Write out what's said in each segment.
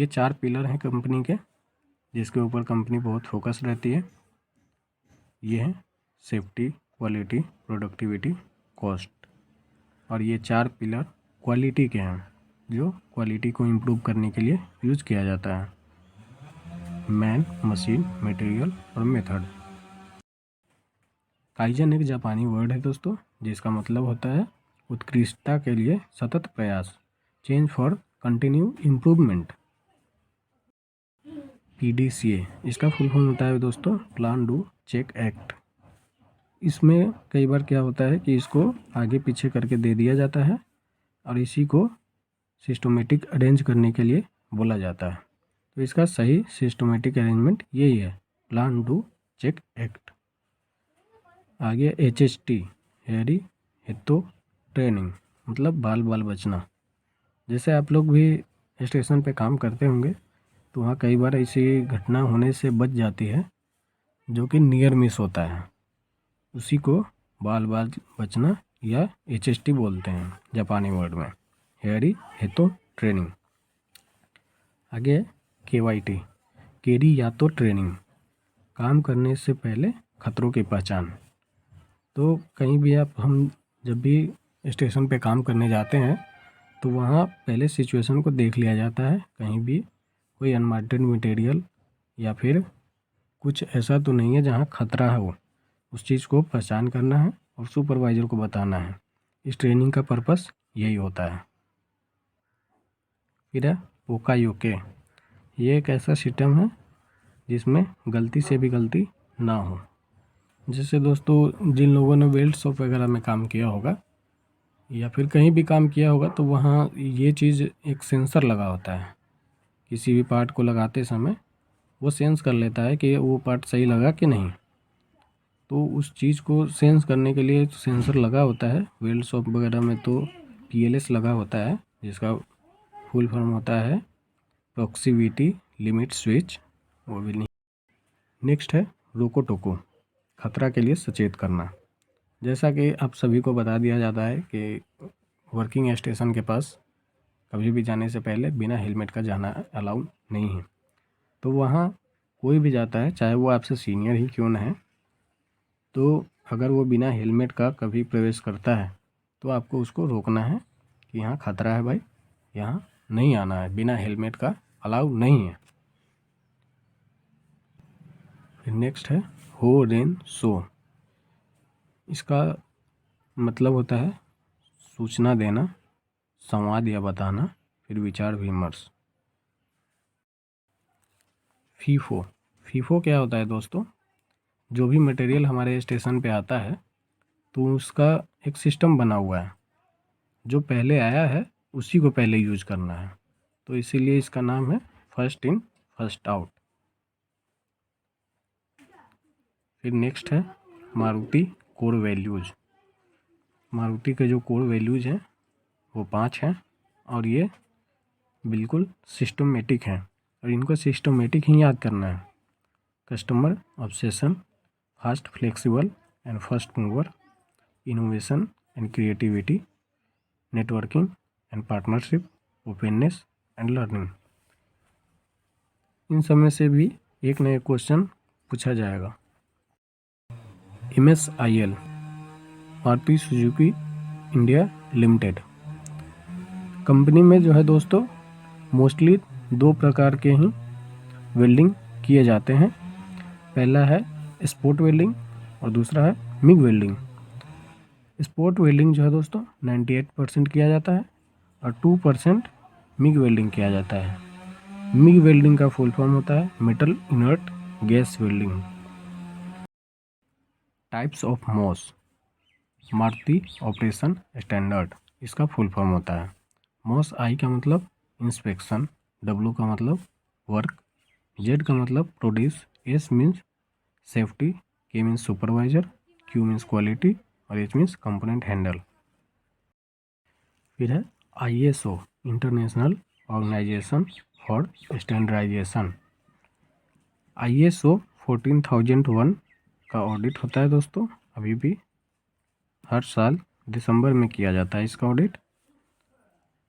ये 4 पिलर हैं कंपनी के, जिसके ऊपर कंपनी बहुत फोकस रहती है। ये है सेफ्टी, क्वालिटी, प्रोडक्टिविटी, कॉस्ट। और ये 4 पिलर क्वालिटी के हैं, जो क्वालिटी को इम्प्रूव करने के लिए यूज़ किया जाता है। मैन, मशीन, मटेरियल और मेथड। काइजन एक जापानी वर्ड है दोस्तों, जिसका मतलब होता है उत्कृष्टता के लिए सतत प्रयास, change for continue improvement. PDCA इसका फुल फॉर्म होता है दोस्तों प्लान, डू, चेक, एक्ट। इसमें कई बार क्या होता है कि इसको आगे पीछे करके दे दिया जाता है और इसी को सिस्टमेटिक अरेंज करने के लिए बोला जाता है। तो इसका सही सिस्टमेटिक अरेंजमेंट यही है, प्लान, डू, चेक, एक्ट। आगे HST, हेरी हेतो ट्रेनिंग, मतलब बाल बाल बचना। जैसे आप लोग भी स्टेशन पे काम करते होंगे तो वहाँ कई बार ऐसी घटना होने से बच जाती है जो कि नियर मिस होता है, उसी को बाल बाल बचना या HST बोलते हैं जापानी वर्ड में, हेरी हेतो ट्रेनिंग। आगे KYT, केरी यातो ट्रेनिंग, काम करने से पहले खतरों की पहचान। तो कहीं भी हम जब भी स्टेशन पे काम करने जाते हैं तो वहाँ पहले सिचुएशन को देख लिया जाता है, कहीं भी कोई अनवांटेड मटेरियल या फिर कुछ ऐसा तो नहीं है जहाँ खतरा हो, उस चीज़ को पहचान करना है और सुपरवाइज़र को बताना है। इस ट्रेनिंग का पर्पस यही होता है। फिर है पोकायोके, ये एक ऐसा सिस्टम है जिसमें गलती से भी गलती ना हो। जैसे दोस्तों जिन लोगों ने वेल्ड शॉप वगैरह में काम किया होगा या फिर कहीं भी काम किया होगा तो वहाँ ये चीज़ एक सेंसर लगा होता है, किसी भी पार्ट को लगाते समय वो सेंस कर लेता है कि वो पार्ट सही लगा कि नहीं। तो उस चीज़ को सेंस करने के लिए सेंसर लगा होता है। वेल्ड शॉप वगैरह में तो PLS लगा होता है, जिसका फुल फॉर्म होता है प्रॉक्सिमिटी लिमिट स्विच, वो भी नहीं। नेक्स्ट है रोको टोको, खतरा के लिए सचेत करना। जैसा कि आप सभी को बता दिया जाता है कि वर्किंग स्टेशन के पास कभी भी जाने से पहले बिना हेलमेट का जाना अलाउ नहीं है। तो वहाँ कोई भी जाता है, चाहे वो आपसे सीनियर ही क्यों ना है, तो अगर वो बिना हेलमेट का कभी प्रवेश करता है तो आपको उसको रोकना है कि यहाँ खतरा है भाई, यहाँ नहीं आना है, बिना हेलमेट का अलाउ नहीं है। फिर नेक्स्ट है हो रेन सो, इसका मतलब होता है सूचना देना, संवाद या बताना, फिर विचार विमर्श। फीफो, फीफो क्या होता है दोस्तों, जो भी मटेरियल हमारे स्टेशन पे आता है तो उसका एक सिस्टम बना हुआ है, जो पहले आया है उसी को पहले यूज करना है, तो इसीलिए इसका नाम है फर्स्ट इन फर्स्ट आउट। फिर नेक्स्ट है मारुति कोर वैल्यूज। मारुति के जो कोर वैल्यूज हैं वो 5 हैं और ये बिल्कुल सिस्टमेटिक हैं और इनको सिस्टमेटिक ही याद करना है। Customer obsession, fast flexible and first mover, innovation and creativity, networking and partnership, openness and learning. इन सब में से भी एक नया क्वेश्चन पूछा जाएगा। MSIL, Maruti Suzuki India limited. Company में जो है दोस्तों मोस्टली 2 प्रकार के ही वेल्डिंग किए जाते हैं। पहला है स्पोर्ट वेल्डिंग और दूसरा है मिग वेल्डिंग। स्पोर्ट वेल्डिंग जो है दोस्तों 98% किया जाता है और 2% मिग वेल्डिंग किया जाता है। मिग वेल्डिंग का फुल फॉर्म होता है metal inert gas welding. Types of MOS, Maruti operation standard, इसका फुल फॉर्म होता है। MOS I का मतलब इंस्पेक्शन, W का मतलब वर्क, Z का मतलब produce, S means safety, K means supervisor, Q means quality और H मीन्स कंपोनेंट हैंडल। फिर है ISO, international organisation for standardisation. ISO 14001 का ऑडिट होता है दोस्तों, अभी भी हर साल दिसंबर में किया जाता है इसका ऑडिट,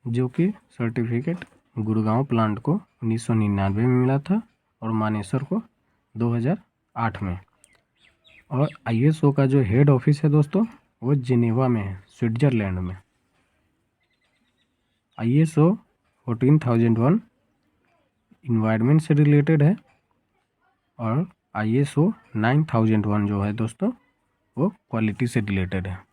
जो कि सर्टिफिकेट गुड़गांव प्लांट को 1999 में मिला था और मानेसर को 2008 में। और ISO का जो हेड ऑफिस है दोस्तों वो जिनेवा में है, स्विट्ज़रलैंड में। ISO 14001 इन्वायरमेंट से रिलेटेड है और ISO 9001 जो है दोस्तों वो क्वालिटी से रिलेटेड है।